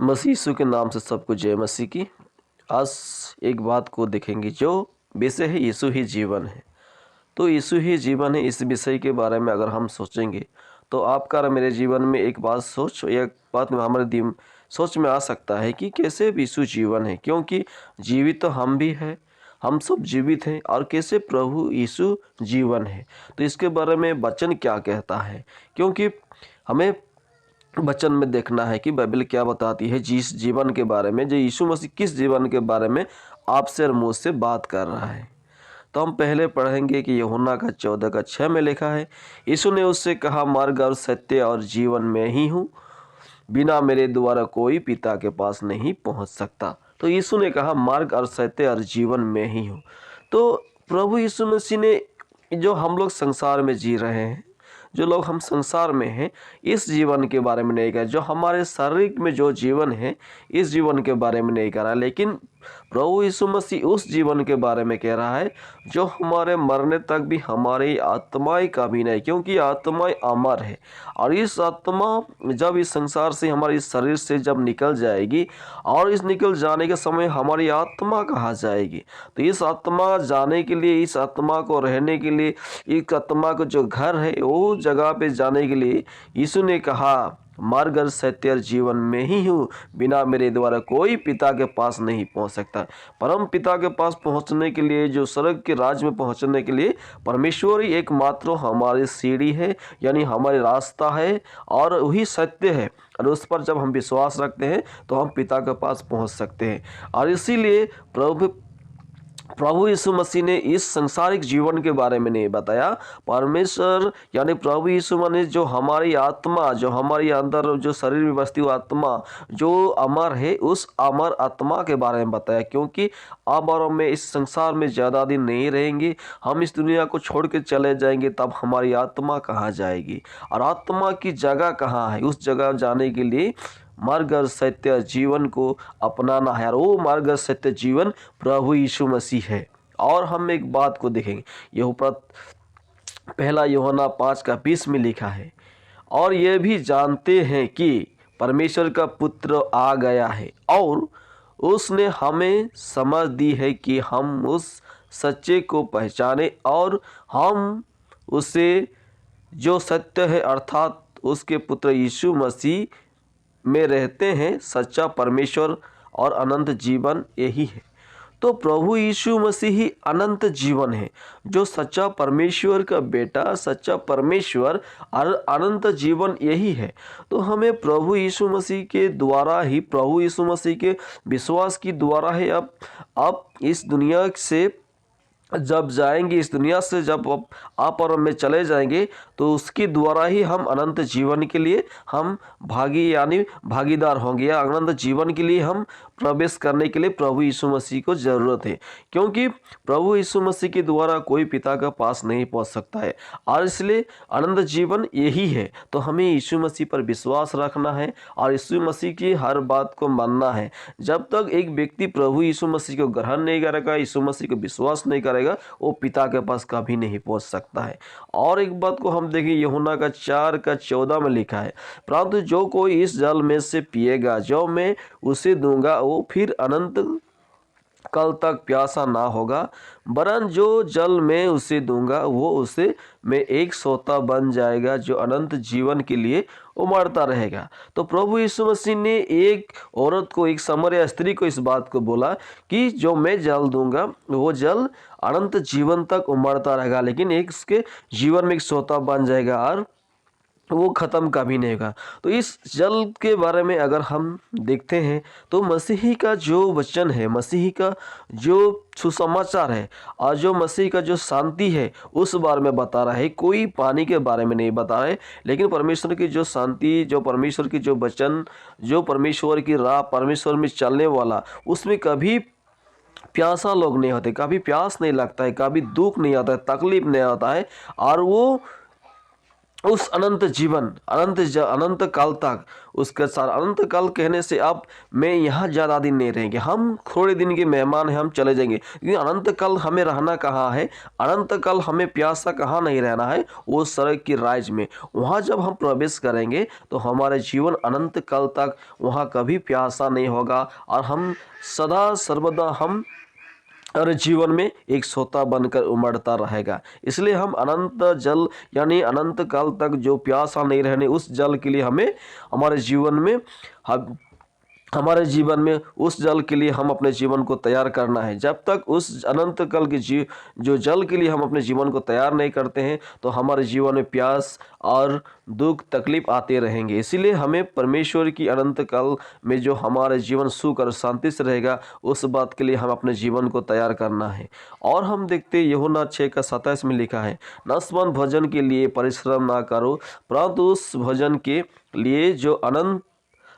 मसीह यीशु के नाम से सबको जय मसीह की। आज एक बात को देखेंगे जो विषय है यीशु ही जीवन है। तो यीशु ही जीवन है, इस विषय के बारे में अगर हम सोचेंगे तो आपका और मेरे जीवन में एक बात में हमारे सोच में आ सकता है कि कैसे यीशु जीवन है, क्योंकि जीवित तो हम भी हैं, हम सब जीवित हैं, और कैसे प्रभु यीशु जीवन है। तो इसके बारे में वचन क्या कहता है, क्योंकि हमें वचन में देखना है कि बाइबल क्या बताती है जिस जीवन के बारे में, जो यीशु मसीह किस जीवन के बारे में आपसे और मुझसे बात कर रहा है। तो हम पहले पढ़ेंगे कि यूहन्ना का 14:6 में लिखा है, यीशु ने उससे कहा, मार्ग और सत्य और जीवन में ही हूँ, बिना मेरे द्वारा कोई पिता के पास नहीं पहुँच सकता। तो यीशु ने कहा मार्ग और सत्य और जीवन में ही हूँ। तो प्रभु यीशु मसीह ने, जो हम लोग संसार में जी रहे हैं, जो लोग हम संसार में हैं, इस जीवन के बारे में नहीं कह रहा, जो हमारे शरीर में जो जीवन है इस जीवन के बारे में नहीं कह रहा, लेकिन प्रभु यीशु मसीह उस जीवन के बारे में कह रहा है जो हमारे मरने तक भी हमारी आत्माएं कभी नहीं, क्योंकि आत्माएं अमर है। और इस आत्मा जब इस संसार से, हमारे इस शरीर से जब निकल जाएगी, और इस निकल जाने के समय हमारी आत्मा कहाँ जाएगी। तो इस आत्मा जाने के लिए, इस आत्मा को रहने के लिए, इस आत्मा का जो घर है वो जगह पे जाने के लिए यीशु ने कहा मार्ग और सत्य और जीवन में ही हूँ, बिना मेरे द्वारा कोई पिता के पास नहीं पहुँच सकता। परम पिता के पास पहुँचने के लिए, जो स्वर्ग के राज में पहुँचने के लिए परमेश्वर ही एकमात्र हमारी सीढ़ी है, यानी हमारे रास्ता है, और वही सत्य है। और उस पर जब हम विश्वास रखते हैं तो हम पिता के पास पहुँच सकते हैं। और इसीलिए प्रभु यीशु मसीह ने इस संसारिक जीवन के बारे में नहीं बताया। परमेश्वर यानी प्रभु यीशु मसीह जो हमारी आत्मा, जो हमारी अंदर जो शरीर में बसती हुई आत्मा जो अमर है, उस अमर आत्मा के बारे में बताया, क्योंकि अब और में इस संसार में ज़्यादा दिन नहीं रहेंगे, हम इस दुनिया को छोड़ के चले जाएंगे। तब हमारी आत्मा कहाँ जाएगी, और आत्मा की जगह कहाँ है, उस जगह जाने के लिए मार्ग और सत्य जीवन को अपनाना है। और वो मार्ग और सत्य जीवन प्रभु यीशु मसीह है। और हम एक बात को देखेंगे, यह पहला यूहन्ना 5:20 में लिखा है, और ये भी जानते हैं कि परमेश्वर का पुत्र आ गया है, और उसने हमें समझ दी है कि हम उस सच्चे को पहचाने, और हम उसे जो सत्य है अर्थात उसके पुत्र यीशु मसीह में रहते हैं। सच्चा परमेश्वर और अनंत जीवन यही है। तो प्रभु यीशु मसीह ही अनंत जीवन है, जो सच्चा परमेश्वर का बेटा, सच्चा परमेश्वर और अनंत जीवन यही है। तो हमें प्रभु यीशु मसीह के द्वारा ही, प्रभु यीशु मसीह के विश्वास की द्वारा ही अब इस दुनिया से जब जाएंगे, इस दुनिया से जब आप और मैं चले जाएंगे, तो उसके द्वारा ही हम अनंत जीवन के लिए हम भागीदार होंगे, या अनंत जीवन के लिए हम प्रवेश करने के लिए प्रभु यीशु मसीह को ज़रूरत है, क्योंकि प्रभु यीशु मसीह के द्वारा कोई पिता के पास नहीं पहुंच सकता है, और इसलिए अनंत जीवन यही है। तो हमें यीशु मसीह पर विश्वास रखना है और यीशु मसीह की हर बात को मानना है। जब तक एक व्यक्ति प्रभु यीशु मसीह को ग्रहण नहीं करेगा, यीशु मसीह को विश्वास नहीं करेगा, वो पिता के पास कभी नहीं पहुंच सकता है। और एक बात को हम देखें, यूहन्ना का 4:14 में लिखा है, परंतु जो कोई इस जल में से पिएगा जो मैं उसे दूंगा, वो फिर अनंत कल तक प्यासा ना होगा, वरन जो जल मैं उसे दूंगा वो उसे में एक सोता बन जाएगा, जो अनंत जीवन के लिए उमड़ता रहेगा। तो प्रभु यीशु मसीह ने एक औरत को, एक सामरिया स्त्री को इस बात को बोला कि जो मैं जल दूंगा वो जल अनंत जीवन तक उमड़ता रहेगा, लेकिन एक उसके जीवन में एक सोता बन जाएगा और वो ख़त्म कभी नहीं होगा। तो इस जल के बारे में अगर हम देखते हैं तो मसीही का जो वचन है, मसीही का जो सुसमाचार है, और जो मसीह का जो शांति है उस बारे में बता रहा है, कोई पानी के बारे में नहीं बता रहा है, लेकिन परमेश्वर की जो शांति, जो परमेश्वर की जो वचन, जो परमेश्वर की राह, परमेश्वर में चलने वाला, उसमें कभी प्यासा लोग नहीं होते, कभी प्यास नहीं लगता है, कभी दुख नहीं आता है, तकलीफ नहीं आता है, और वो उस अनंत जीवन, अनंत काल तक उसके साथ। अनंत काल कहने से अब मैं यहाँ ज़्यादा दिन नहीं रहेंगे, हम थोड़े दिन के मेहमान हैं, हम चले जाएंगे। लेकिन अनंत काल हमें रहना कहाँ है, अनंत काल हमें प्यासा कहाँ नहीं रहना है, वो स्वर्ग की राज में। वहाँ जब हम प्रवेश करेंगे तो हमारे जीवन अनंत काल तक वहाँ कभी प्यासा नहीं होगा, और हम सदा सर्वदा हम और जीवन में एक सोता बनकर उमड़ता रहेगा। इसलिए हम अनंत जल यानी अनंत काल तक जो प्यासा नहीं रहने, उस जल के लिए हमें हमारे जीवन में हम हमारे जीवन में उस जल के लिए हम अपने जीवन को तैयार करना है। जब तक उस अनंत काल के जो जल के लिए हम अपने जीवन को तैयार नहीं करते हैं तो हमारे जीवन में प्यास और दुख तकलीफ आते रहेंगे। इसीलिए हमें परमेश्वर की अनंत काल में जो हमारे जीवन सुख और शांति से रहेगा, उस बात के लिए हम अपने जीवन को तैयार करना है। और हम देखते यूहन्ना 6:27 में लिखा है, नसबंद भोजन के लिए परिश्रम ना करो, परंतु उस भोजन के लिए जो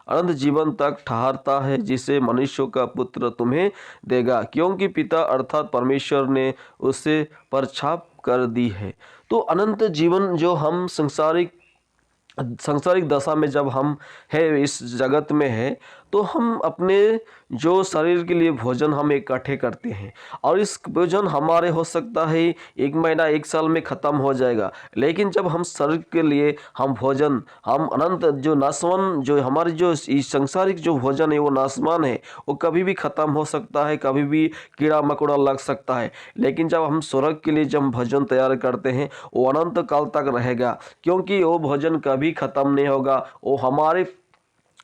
अनंत जीवन तक ठहरता है, जिसे मनुष्यों का पुत्र तुम्हें देगा, क्योंकि पिता अर्थात परमेश्वर ने उसे पर छाप कर दी है। तो अनंत जीवन जो हम सांसारिक दशा में जब हम है, इस जगत में है, तो हम अपने जो शरीर के लिए भोजन हम इकट्ठे करते हैं, और इस भोजन हमारे हो सकता है 1 महीना 1 साल में ख़त्म हो जाएगा। लेकिन जब हम शरीर के लिए हम भोजन, हम अनंत जो नासवान, जो हमारी जो इस सांसारिक जो भोजन है वो नासवान है, वो कभी भी ख़त्म हो सकता है, कभी भी कीड़ा मकोड़ा लग सकता है। लेकिन जब हम स्वर्ग के लिए जब भोजन तैयार करते हैं, वो अनंत काल तक रहेगा, क्योंकि वो भोजन कभी ख़त्म नहीं होगा। वो हमारे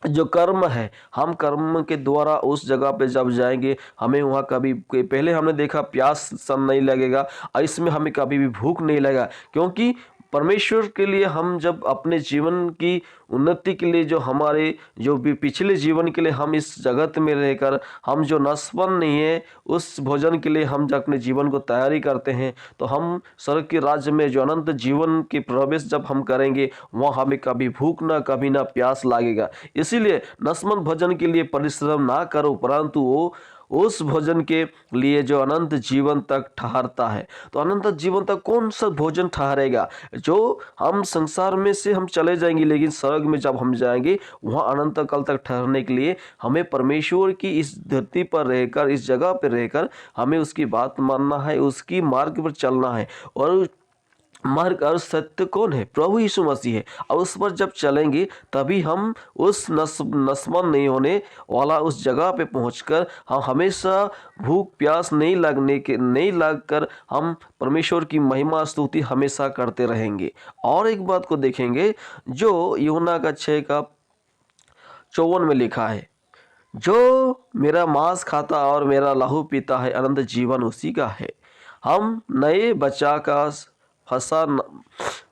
जो कर्म है, हम कर्म के द्वारा उस जगह पे जब जाएंगे, हमें वहाँ कभी पहले हमने देखा प्यास सन नहीं लगेगा, और इसमें हमें कभी भी भूख नहीं लगेगा, क्योंकि परमेश्वर के लिए हम जब अपने जीवन की उन्नति के लिए, जो हमारे जो भी पिछले जीवन के लिए हम इस जगत में रहकर हम जो नस्वन नहीं है, उस भोजन के लिए हम जब अपने जीवन को तैयारी करते हैं, तो हम स्वर्ग के राज्य में जो अनंत जीवन के प्रवेश जब हम करेंगे, वहाँ हमें कभी भूख ना कभी ना प्यास लगेगा। इसीलिए नस्वन भोजन के लिए परिश्रम ना करो, परंतु वो उस भोजन के लिए जो अनंत जीवन तक ठहरता है। तो अनंत जीवन तक कौन सा भोजन ठहरेगा? जो हम संसार में से हम चले जाएंगे, लेकिन स्वर्ग में जब हम जाएंगे, वहाँ अनंत काल तक ठहरने के लिए हमें परमेश्वर की इस धरती पर रहकर, इस जगह पर रहकर हमें उसकी बात मानना है, उसकी मार्ग पर चलना है। और मार्ग और सत्य कौन है? प्रभु यीशु मसीह है। और उस पर जब चलेंगे तभी हम उस नस्वन नहीं होने वाला उस जगह पे पहुंचकर हम हमेशा भूख प्यास नहीं लगकर हम परमेश्वर की महिमा स्तुति हमेशा करते रहेंगे। और एक बात को देखेंगे जो यूहन्ना का 6:54 में लिखा है, जो मेरा मांस खाता और मेरा लहू पीता है, अनंत जीवन उसी का है। हम नए बच्चा का फंसा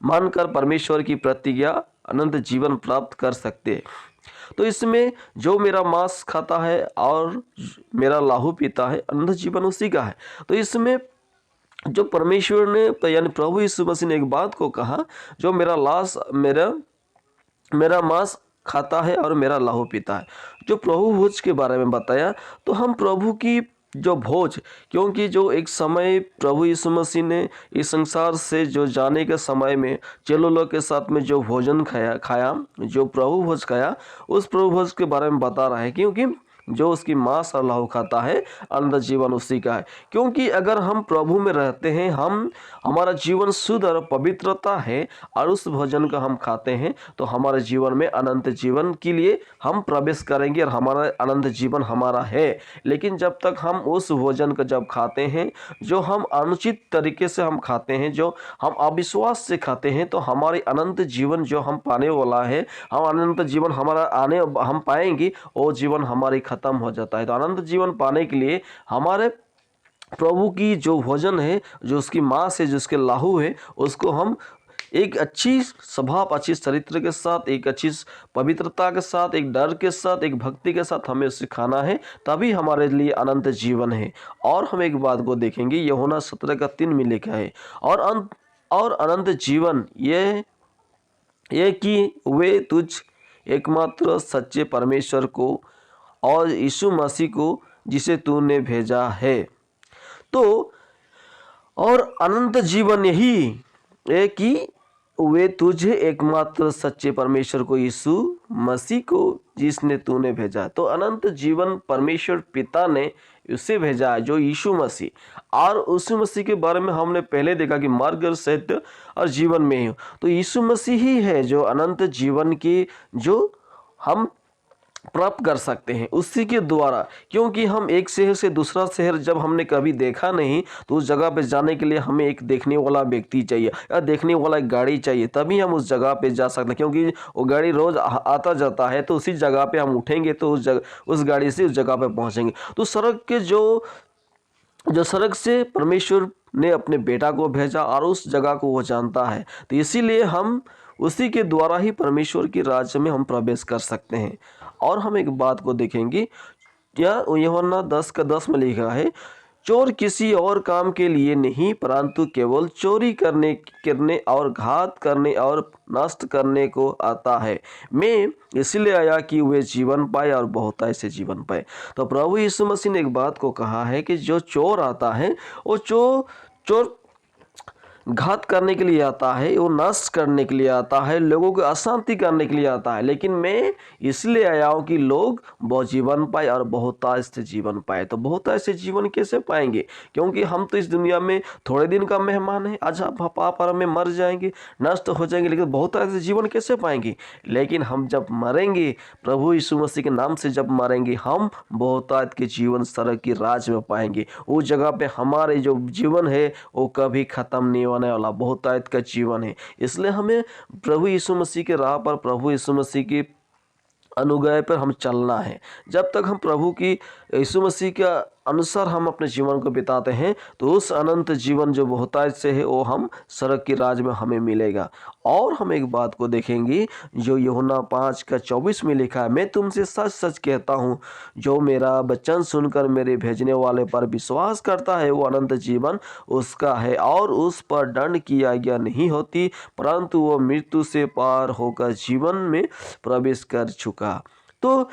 मानकर परमेश्वर की प्रतिज्ञा अनंत जीवन प्राप्त कर सकते हैं। तो इसमें जो मेरा मांस खाता है और मेरा लहू पीता है, अनंत जीवन उसी का है। तो इसमें जो परमेश्वर ने यानी प्रभु यीशु मसीह ने एक बात को कहा, जो मेरा मांस खाता है और मेरा लहू पीता है, जो प्रभु भोज के बारे में बताया। तो हम प्रभु की जो भोज, क्योंकि जो एक समय प्रभु यीशु मसीह ने इस संसार से जो जाने के समय में चेलों लोग के साथ में जो भोजन खाया, जो प्रभु भोज खाया, उस प्रभु भोज के बारे में बता रहा है, क्योंकि जो उसकी मांस और लहू खाता है, अनंत जीवन उसी का है। क्योंकि अगर हम प्रभु में रहते हैं, हमारा जीवन शुद्ध और पवित्रता है, और उस भोजन का हम खाते हैं, तो हमारे जीवन में अनंत जीवन के लिए हम प्रवेश करेंगे, और हमारा अनंत जीवन हमारा है। लेकिन जब तक हम उस भोजन को जब खाते हैं, जो हम अनुचित तरीके से हम खाते हैं, जो हम अविश्वास से खाते हैं, तो हमारी अनंत जीवन जो हम पाने वाला है, हम अनंत जीवन हम पाएंगे, वो जीवन हमारी खत्म हो जाता है। तो अनंत जीवन पाने के लिए हमारे प्रभु की जो भोजन है, जो उसकी मांस है, जो उसके लहू है, उसको हम एक अच्छी स्वभाव, अच्छी चरित्र के साथ, एक अच्छी पवित्रता के साथ, एक डर के साथ, एक भक्ति के साथ हमें उसे खाना है, तभी हमारे लिए अनंत जीवन है। और हम एक बात को देखेंगे, यूहन्ना 17:3 में लिखा है, और अनंत जीवन ये कि वे तुझ एकमात्र सच्चे परमेश्वर को और यीशु मसीह को, जिसे तूने भेजा है। तो और अनंत जीवन यही है कि वे तुझे एकमात्र सच्चे परमेश्वर को, यीशु मसीह को जिसने तूने भेजा। तो अनंत जीवन परमेश्वर पिता ने उसे भेजा है, जो यीशु मसीह। और यीशु मसीह के बारे में हमने पहले देखा कि मार्ग और सत्य और जीवन में ही, तो यीशु मसीह ही है जो अनंत जीवन की जो हम प्राप्त कर सकते हैं उसी के द्वारा। क्योंकि हम एक शहर से दूसरा शहर जब हमने कभी देखा नहीं, तो उस जगह पे जाने के लिए हमें एक देखने वाला व्यक्ति चाहिए या देखने वाला एक गाड़ी चाहिए, तभी हम उस जगह पे जा सकते हैं। क्योंकि वो गाड़ी रोज आता जाता है, तो उसी जगह पे हम उठेंगे तो उस गाड़ी से उस जगह पे पहुंचेंगे। तो सड़क के जो सड़क से परमेश्वर ने अपने बेटा को भेजा और उस जगह को वो जानता है, तो इसीलिए हम उसी के द्वारा ही परमेश्वर के राज्य में हम प्रवेश कर सकते हैं। और हम एक बात को देखेंगे, क्या यूहन्ना 10:10 में लिखा है, चोर किसी और काम के लिए नहीं परंतु केवल चोरी करने और घात करने और नष्ट करने को आता है। मैं इसलिए आया कि वे जीवन पाए और बहुतायत से जीवन पाए। तो प्रभु यीशु मसीह ने एक बात को कहा है कि जो चोर आता है वो चोर घात करने के लिए आता है, वो नष्ट करने के लिए आता है, लोगों को अशांति करने के लिए आता है। लेकिन मैं इसलिए आया हूँ कि लोग बहुत जीवन पाए और बहुतायत से जीवन पाए। तो बहुतायत से जीवन कैसे पाएंगे? क्योंकि हम तो इस दुनिया में थोड़े दिन का मेहमान हैं, आज हम पाप में मर जाएंगे, नष्ट हो जाएंगे, लेकिन बहुतायत से जीवन कैसे पाएंगे? लेकिन हम जब मरेंगे, प्रभु यीशु मसीह के नाम से जब मरेंगे, हम बहुतायत के जीवन सड़क की राज में पाएंगे। उस जगह पे हमारे जो जीवन है वो कभी खत्म नहीं होने वाला, बहुतायत का जीवन है। इसलिए हमें प्रभु यीशु मसीह के राह पर, प्रभु यीशु मसीह की अनुग्रह पर हम चलना है। जब तक हम प्रभु की यीशु मसीह के अनुसार हम अपने जीवन को बिताते हैं, तो उस अनंत जीवन जो बहुतायत से है वो हम सड़क की राज में हमें मिलेगा। और हम एक बात को देखेंगे जो यूहन्ना 5:24 में लिखा है, मैं तुमसे सच सच कहता हूँ, जो मेरा वचन सुनकर मेरे भेजने वाले पर विश्वास करता है वो अनंत जीवन उसका है और उस पर दंड की आज्ञा नहीं होती, परंतु वो मृत्यु से पार होकर जीवन में प्रवेश कर चुका। तो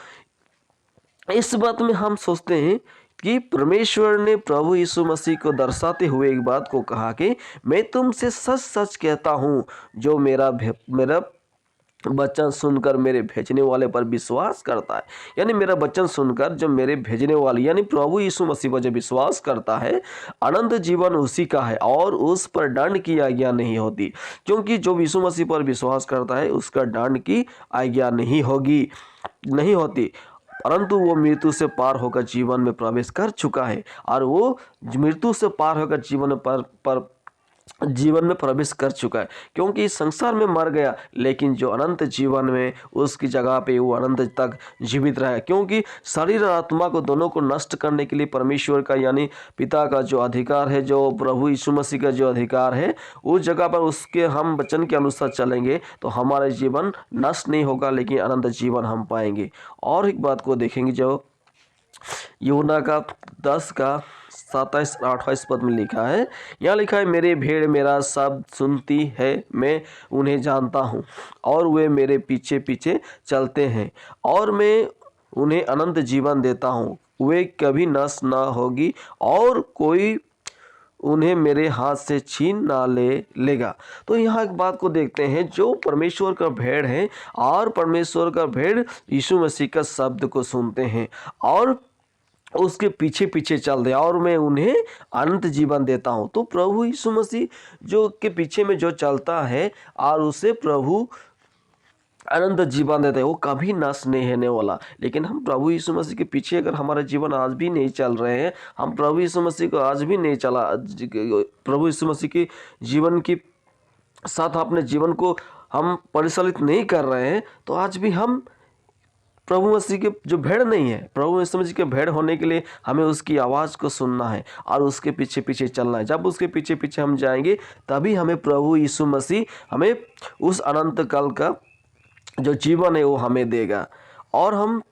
इस बात में हम सोचते हैं कि परमेश्वर ने प्रभु यीशु मसीह को दर्शाते हुए एक बात को कहा कि मैं तुमसे सच सच कहता हूँ, जो मेरा वचन सुनकर मेरे भेजने वाले पर विश्वास करता है, यानी मेरा वचन सुनकर जो मेरे भेजने वाले यानी प्रभु यीशु मसीह पर जो विश्वास करता है, अनंत जीवन उसी का है और उस पर दंड की आज्ञा नहीं होती। क्योंकि जो यीशु मसीह पर विश्वास करता है उसका दंड की आज्ञा नहीं होती, परंतु वो मृत्यु से पार होकर जीवन में प्रवेश कर चुका है और वो मृत्यु से पार होकर जीवन में प्रवेश कर चुका है। क्योंकि इस संसार में मर गया, लेकिन जो अनंत जीवन में उसकी जगह पे वो अनंत तक जीवित रहा। क्योंकि शरीर और आत्मा को दोनों को नष्ट करने के लिए परमेश्वर का यानी पिता का जो अधिकार है, जो प्रभु यीशु मसीह का जो अधिकार है, उस जगह पर उसके हम वचन के अनुसार चलेंगे तो हमारा जीवन नष्ट नहीं होगा, लेकिन अनंत जीवन हम पाएंगे। और एक बात को देखेंगे जो यूहन्ना का 10:27-28 पद में लिखा है, यहाँ लिखा है, मेरे भेड़ मेरा शब्द सुनती है, मैं उन्हें जानता हूँ और वे मेरे पीछे पीछे चलते हैं और मैं उन्हें अनंत जीवन देता हूँ, वे कभी नष्ट ना होगी और कोई उन्हें मेरे हाथ से छीन ना लेगा। तो यहाँ एक बात को देखते हैं, जो परमेश्वर का भेड़ है और परमेश्वर का भेड़ यीशु मसीह का शब्द को सुनते हैं और उसके पीछे पीछे चल रहे और मैं उन्हें अनंत जीवन देता हूँ। तो प्रभु यीशु मसीह जो के पीछे में जो चलता है और उसे प्रभु अनंत जीवन देते हैं, वो कभी नष्ट नहीं होने वाला। लेकिन हम प्रभु यीशु मसीह के पीछे अगर हमारा जीवन आज भी नहीं चल रहे हैं, हम प्रभु यीशु मसीह को आज भी नहीं प्रभु यीशु मसीह के जीवन के साथ अपने जीवन को हम परिचालित नहीं कर रहे हैं, तो आज भी हम प्रभु मसीह के जो भेड़ नहीं है। प्रभु यीशु मसीह के भेड़ होने के लिए हमें उसकी आवाज़ को सुनना है और उसके पीछे पीछे चलना है। जब उसके पीछे पीछे हम जाएंगे, तभी हमें प्रभु यीशु मसीह हमें उस अनंत काल का जो जीवन है वो हमें देगा। और हम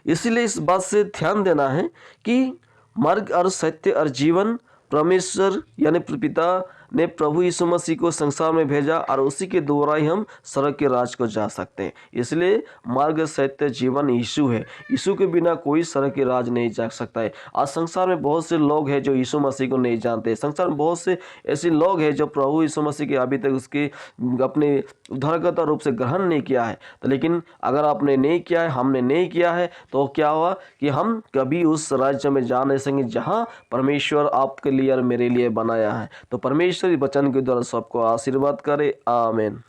इसीलिए इस बात से ध्यान देना है कि मार्ग और सत्य और जीवन परमेश्वर यानी पिता ने प्रभु यीशु मसीह को संसार में भेजा और उसी के द्वारा ही हम स्वर्ग के राज को जा सकते हैं। इसलिए मार्ग, सत्य, जीवन यीशु है। यीशु के बिना कोई स्वर्ग के राज नहीं जा सकता है। आज संसार में बहुत से लोग हैं जो यीशु मसीह को नहीं जानते। संसार में बहुत से ऐसे लोग हैं जो प्रभु यीशु मसीह के अभी तक उसके अपने उद्धारकर्ता रूप से ग्रहण नहीं किया है। तो लेकिन अगर आपने नहीं किया है, हमने नहीं किया है, तो क्या हुआ कि हम कभी उस राज्य में जा नहीं सकेंगे जहाँ परमेश्वर आपके लिए और मेरे लिए बनाया है। तो परमेश्वर वचन के द्वारा सबको आशीर्वाद करे। आमीन।